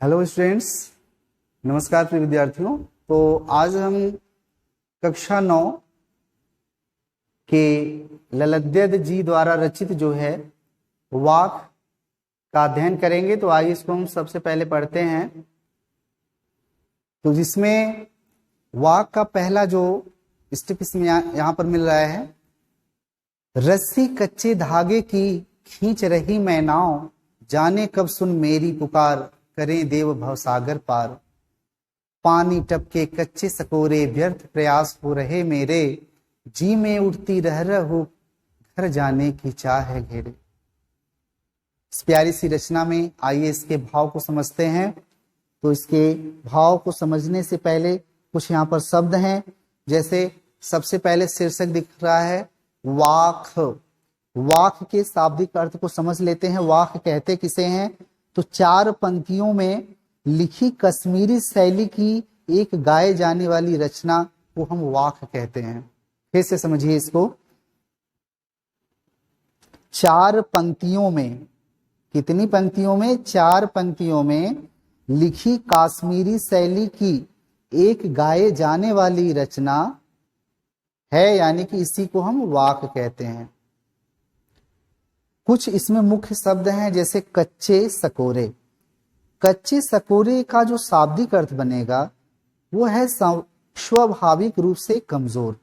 Hello students, नमस्कार प्रिय विद्यार्थियों। तो आज हम कक्षा 9 के ललद्यद जी द्वारा रचित जो है वाक का अध्ययन करेंगे। तो आइए इसको हम सबसे पहले पढ़ते हैं। तो जिसमें वाक का पहला जो स्टेप इसमें यहाँ पर मिल रहा है, रस्सी कच्चे धागे की खींच रही मैं नाव, जाने कब सुन मेरी पुकार, करें देव भवसागर पार। पानी टपके कच्चे सकोरे, व्यर्थ प्रयास हो रहे मेरे, जी में उठती रह हो घर जाने की चाह है घेरे। इस प्यारी सी रचना में आइए इसके भाव को समझते हैं। तो इसके भाव को समझने से पहले कुछ यहाँ पर शब्द हैं। जैसे सबसे पहले शीर्षक दिख रहा है वाक। वाक के शाब्दिक अर्थ को समझ लेते हैं। वाक कहते किसे हैं? तो 4 पंक्तियों में लिखी कश्मीरी शैली की एक गाए जाने वाली रचना को हम वाक कहते हैं। फिर से समझिए इसको। 4 पंक्तियों में, कितनी पंक्तियों में? 4 पंक्तियों में लिखी कश्मीरी शैली की एक गाए जाने वाली रचना है, यानी कि इसी को हम वाक कहते हैं। कुछ इसमें मुख्य शब्द हैं, जैसे कच्चे सकोरे। कच्चे सकोरे का जो शाब्दिक अर्थ बनेगा वो है स्वाभाविक रूप से कमजोर।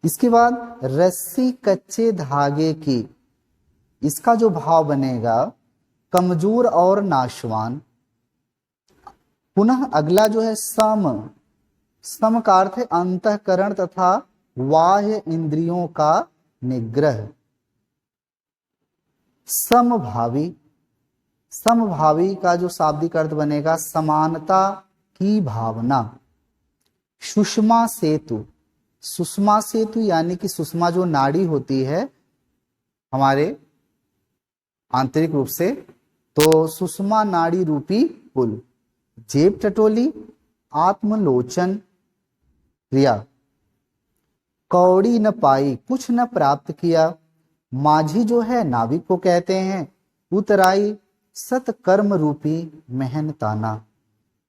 इसके बाद रस्सी कच्चे धागे की, इसका जो भाव बनेगा कमजोर और नाशवान। पुनः अगला जो है सम। सम का अर्थ है अंतःकरण तथा बाह्य इंद्रियों का निग्रह। समभावी। समभावी का जो शाब्दिक अर्थ बनेगा समानता की भावना। सुषमा सेतु। सुषमा सेतु यानी कि सुषमा जो नाड़ी होती है हमारे आंतरिक रूप से, तो सुषमा नाड़ी रूपी पुल। जेब टटोली आत्मलोचन क्रिया। कौड़ी न पाई कुछ न प्राप्त किया। माझी जो है नाविक को कहते हैं। उतराई सतकर्म रूपी मेहनताना।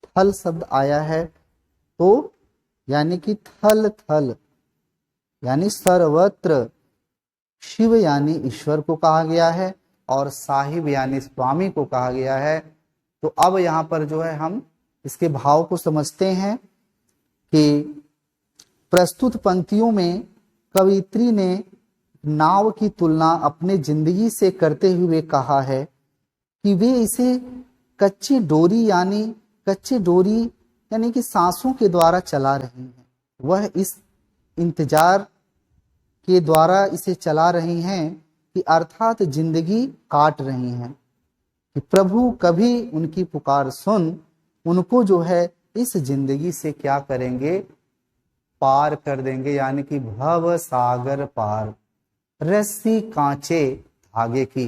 थल शब्द आया है तो यानी कि थल थल यानी सर्वत्र। शिव यानी ईश्वर को कहा गया है और साहिब यानी स्वामी को कहा गया है। तो अब यहाँ पर जो है हम इसके भाव को समझते हैं कि प्रस्तुत पंक्तियों में कवियत्री ने नाव की तुलना अपने जिंदगी से करते हुए कहा है कि वे इसे कच्ची डोरी यानी कि सांसों के द्वारा चला रही हैं। वह इस इंतजार के द्वारा इसे चला रही हैं कि अर्थात जिंदगी काट रही हैं कि प्रभु कभी उनकी पुकार सुन उनको जो है इस जिंदगी से क्या करेंगे, पार कर देंगे, यानी कि भव सागर पार। रस्सी कांचे धागे की।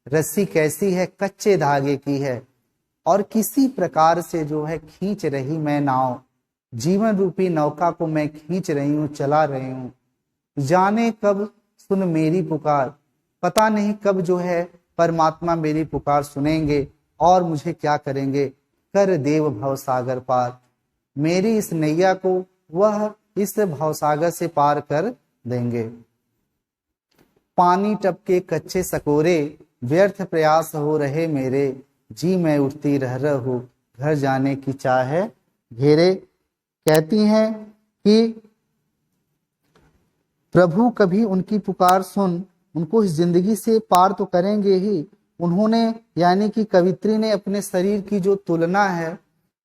रस्सी कैसी है? कच्चे धागे की है और किसी प्रकार से जो है खींच रही मैं नाव। जीवन रूपी नौका को मैं खींच रही हूँ, चला रही हूँ। जाने कब सुन मेरी पुकार, पता नहीं कब जो है परमात्मा मेरी पुकार सुनेंगे और मुझे क्या करेंगे, कर देव भवसागर पार। मेरी इस नैया को वह इस भवसागर से पार कर देंगे। पानी टपके कच्चे सकोरे, व्यर्थ प्रयास हो रहे मेरे, जी मैं उठती रह हो घर जाने की चाह है घेरे। कहती हैं कि प्रभु कभी उनकी पुकार सुन उनको इस जिंदगी से पार तो करेंगे ही। उन्होंने यानी कि कवित्री ने अपने शरीर की जो तुलना है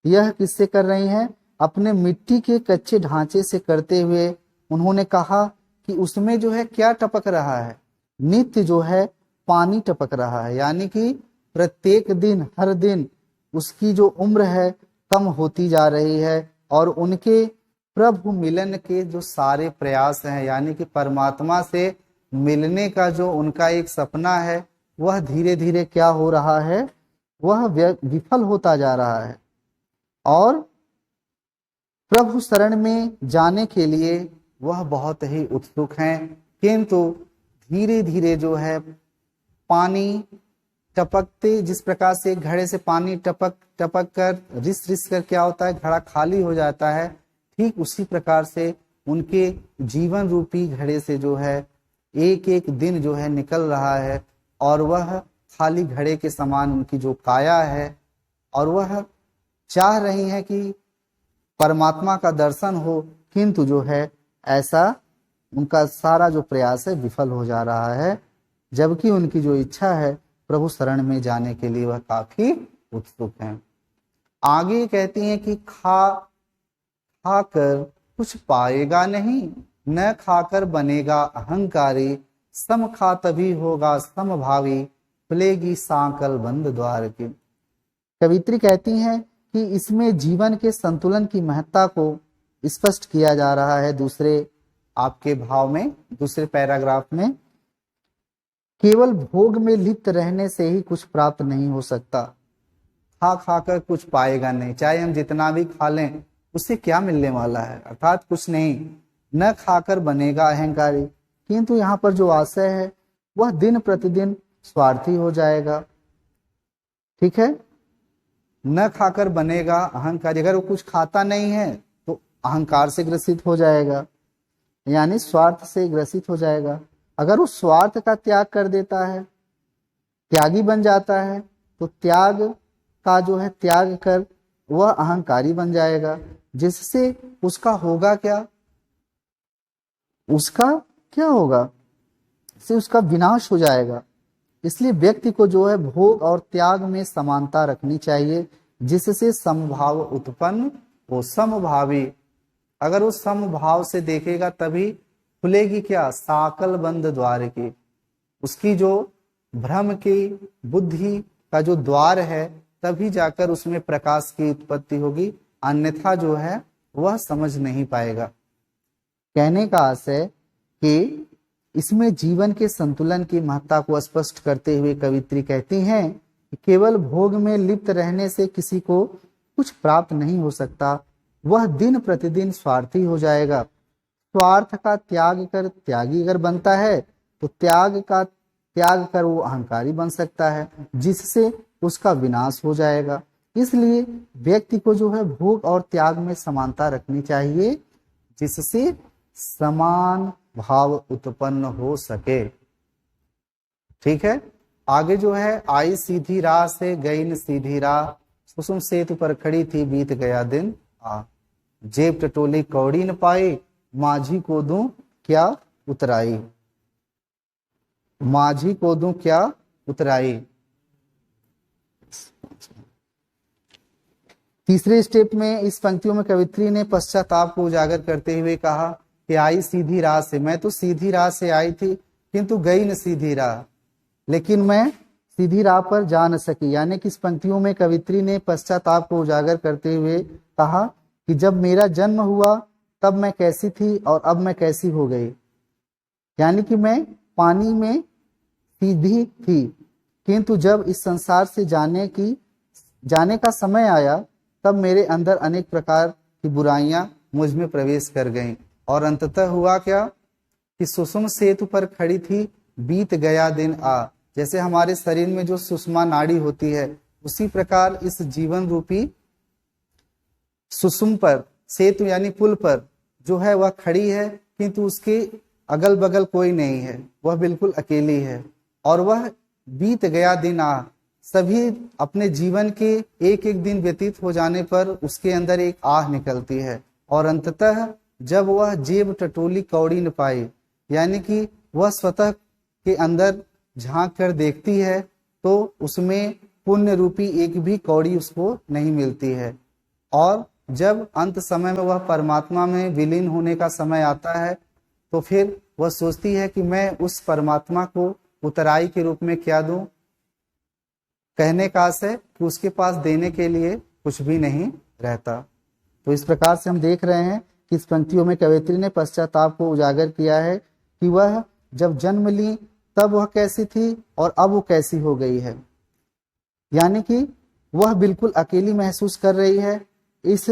यह किससे कर रही हैं? अपने मिट्टी के कच्चे ढांचे से करते हुए उन्होंने कहा कि उसमें जो है क्या टपक रहा है? नित्य जो है पानी टपक रहा है, यानी कि प्रत्येक दिन हर दिन उसकी जो उम्र है कम होती जा रही है और उनके प्रभु मिलन के जो सारे प्रयास हैं, यानी कि परमात्मा से मिलने का जो उनका एक सपना है वह धीरे धीरे क्या हो रहा है, वह विफल होता जा रहा है। और प्रभु शरण में जाने के लिए वह बहुत ही उत्सुक हैं, किंतु धीरे धीरे जो है पानी टपकते, जिस प्रकार से एक घड़े से पानी टपक टपक कर रिस रिस कर क्या होता है, घड़ा खाली हो जाता है, ठीक उसी प्रकार से उनके जीवन रूपी घड़े से जो है एक एक दिन जो है निकल रहा है, और वह खाली घड़े के समान उनकी जो काया है, और वह चाह रही है कि परमात्मा का दर्शन हो, किंतु जो है ऐसा उनका सारा जो प्रयास है विफल हो जा रहा है, जबकि उनकी जो इच्छा है प्रभु शरण में जाने के लिए वह काफी उत्सुक हैं। आगे कहती हैं कि खाकर कुछ पाएगा नहीं, न खाकर बनेगा अहंकारी, सम खा तभी होगा समभावी, खुलेगी सांकल बंद द्वार की। कवित्री कहती हैं कि इसमें जीवन के संतुलन की महत्ता को स्पष्ट किया जा रहा है दूसरे आपके भाव में, दूसरे पैराग्राफ में। केवल भोग में लिप्त रहने से ही कुछ प्राप्त नहीं हो सकता। खा खाकर कुछ पाएगा नहीं, चाहे हम जितना भी खा लें उससे क्या मिलने वाला है, अर्थात कुछ नहीं। न खाकर बनेगा अहंकारी, किंतु यहाँ पर जो आशय है वह दिन प्रतिदिन स्वार्थी हो जाएगा। ठीक है, न खाकर बनेगा अहंकारी, अगर वो कुछ खाता नहीं है तो अहंकार से ग्रसित हो जाएगा, यानी स्वार्थ से ग्रसित हो जाएगा। अगर वो स्वार्थ का त्याग कर देता है, त्यागी बन जाता है, तो त्याग का जो है त्याग कर वह अहंकारी बन जाएगा, जिससे उसका होगा क्या, उसका क्या होगा, से उसका विनाश हो जाएगा। इसलिए व्यक्ति को जो है भोग और त्याग में समानता रखनी चाहिए, जिससे समभाव उत्पन्न हो, समभावी। अगर वो समभाव से देखेगा तभी खुलेगी क्या, साकल बंद द्वार की, उसकी जो भ्रम की बुद्धि का जो द्वार है तभी जाकर उसमें प्रकाश की उत्पत्ति होगी, अन्यथा जो है वह समझ नहीं पाएगा। कहने का आशय कि इसमें जीवन के संतुलन की महत्ता को स्पष्ट करते हुए कवित्री कहती हैं कि केवल भोग में लिप्त रहने से किसी को कुछ प्राप्त नहीं हो सकता, वह दिन प्रतिदिन स्वार्थी हो जाएगा। स्वार्थ का त्याग कर त्यागी अगर बनता है तो त्याग कर वो अहंकारी बन सकता है, जिससे उसका विनाश हो जाएगा। इसलिए व्यक्ति को जो है भोग और त्याग में समानता रखनी चाहिए, जिससे समान भाव उत्पन्न हो सके। ठीक है, आगे जो है, आई सीधी राह से गई न सीधी राह, कुसुम सेतु पर खड़ी थी बीत गया दिन आ, जेब टटोली कौड़ी न पाई, माझी को दूं क्या उतराई, माझी को दूं क्या उतराई। तीसरे स्टेप में इस पंक्तियों में कवित्री ने पश्चाताप को उजागर करते हुए कहा कि आई सीधी राह से, मैं तो सीधी राह से आई थी किंतु गई न सीधी राह, लेकिन मैं सीधी राह पर जा न सकी। यानी कि इस पंक्तियों में कवित्री ने पश्चाताप को उजागर करते हुए कहा कि जब मेरा जन्म हुआ तब मैं कैसी थी और अब मैं कैसी हो गई। यानी कि मैं पानी में सीधी थी, किंतु जब इस संसार से जाने का समय आया तब मेरे अंदर अनेक प्रकार की बुराइयां मुझ में प्रवेश कर गईं, और अंततः हुआ क्या कि सुषुम सेतु पर खड़ी थी बीत गया दिन आ। जैसे हमारे शरीर में जो सुषमा नाड़ी होती है, उसी प्रकार इस जीवन रूपी सुषुम पर, सेतु यानी पुल पर जो है वह खड़ी है, किंतु उसके अगल बगल कोई नहीं है, वह बिल्कुल अकेली है। और वह बीत गया दिन आ, सभी अपने जीवन के एक एक दिन व्यतीत हो जाने पर उसके अंदर एक आह निकलती है, और अंततः जब वह जेब टटोली कौड़ी न पाई, यानी कि वह स्वतः के अंदर झांक कर देखती है तो उसमें पुण्य रूपी एक भी कौड़ी उसको नहीं मिलती है। और जब अंत समय में वह परमात्मा में विलीन होने का समय आता है तो फिर वह सोचती है कि मैं उस परमात्मा को उतराई के रूप में क्या दूं। कहने का आशय कि उसके पास देने के लिए कुछ भी नहीं रहता। तो इस प्रकार से हम देख रहे हैं कि इस पंक्तियों में कवित्री ने पश्चाताप को उजागर किया है कि वह जब जन्म ली तब वह कैसी थी और अब वो कैसी हो गई है। यानी कि वह बिल्कुल अकेली महसूस कर रही है। इस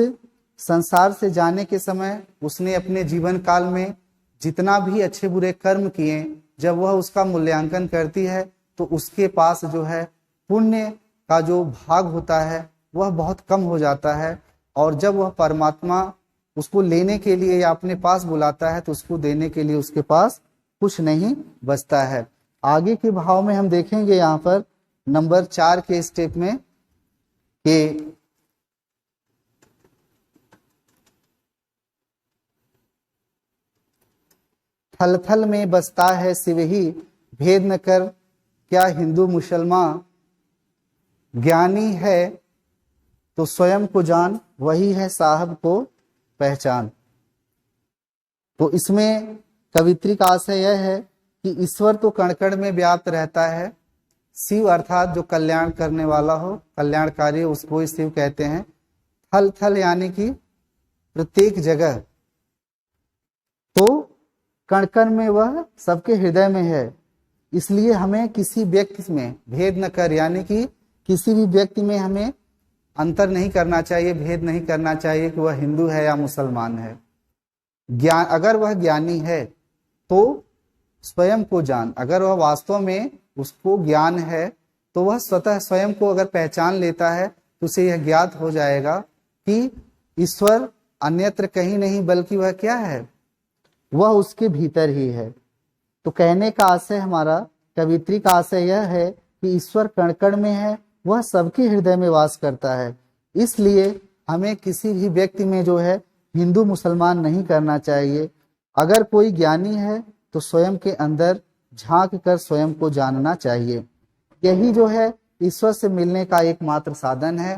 संसार से जाने के समय उसने अपने जीवन काल में जितना भी अच्छे बुरे कर्म किए, जब वह उसका मूल्यांकन करती है तो उसके पास जो है पुण्य का जो भाग होता है वह बहुत कम हो जाता है, और जब वह परमात्मा उसको लेने के लिए या अपने पास बुलाता है तो उसको देने के लिए उसके पास कुछ नहीं बचता है। आगे के भाव में हम देखेंगे यहाँ पर नंबर 4 के स्टेप में कि थल थल में बसता है शिव ही, भेद न कर क्या हिंदू मुसलमान, ज्ञानी है तो स्वयं को जान, वही है साहब को पहचान। तो इसमें कवित्री का आशय यह है कि ईश्वर तो कण कण में व्याप्त रहता है, शिव अर्थात जो कल्याण करने वाला हो, कल्याणकारी, उसको ही शिव कहते हैं। थल थल यानी कि प्रत्येक जगह, तो कण कण में वह सबके हृदय में है। इसलिए हमें किसी व्यक्ति में भेद न कर, यानी कि किसी भी व्यक्ति में हमें अंतर नहीं करना चाहिए, भेद नहीं करना चाहिए कि वह हिंदू है या मुसलमान है। ज्ञान, अगर वह ज्ञानी है तो स्वयं को जान, अगर वह वास्तव में उसको ज्ञान है तो वह स्वतः स्वयं को अगर पहचान लेता है तो उसे यह ज्ञात हो जाएगा कि ईश्वर अन्यत्र कहीं नहीं बल्कि वह क्या है, वह उसके भीतर ही है। तो कहने का आशय हमारा, कवित्री का आशय यह है कि ईश्वर कण कण में है, वह सबके हृदय में वास करता है। इसलिए हमें किसी भी व्यक्ति में जो है हिंदू मुसलमान नहीं करना चाहिए। अगर कोई ज्ञानी है तो स्वयं के अंदर झांक कर स्वयं को जानना चाहिए। यही जो है ईश्वर से मिलने का एकमात्र साधन है।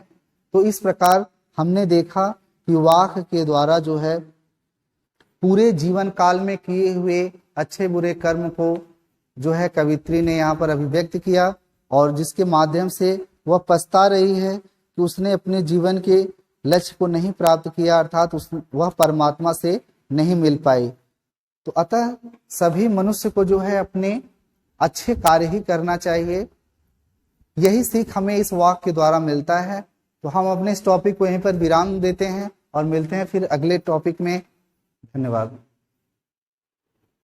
तो इस प्रकार हमने देखा कि वाक के द्वारा जो है पूरे जीवन काल में किए हुए अच्छे बुरे कर्म को जो है कवित्री ने यहाँ पर अभिव्यक्त किया, और जिसके माध्यम से वह पछता रही है कि उसने अपने जीवन के लक्ष्य को नहीं प्राप्त किया, अर्थात वह परमात्मा से नहीं मिल पाई। तो अतः सभी मनुष्य को जो है अपने अच्छे कार्य ही करना चाहिए। यही सीख हमें इस वाक्य के द्वारा मिलता है। तो हम अपने इस टॉपिक को यहीं पर विराम देते हैं और मिलते हैं फिर अगले टॉपिक में। धन्यवाद।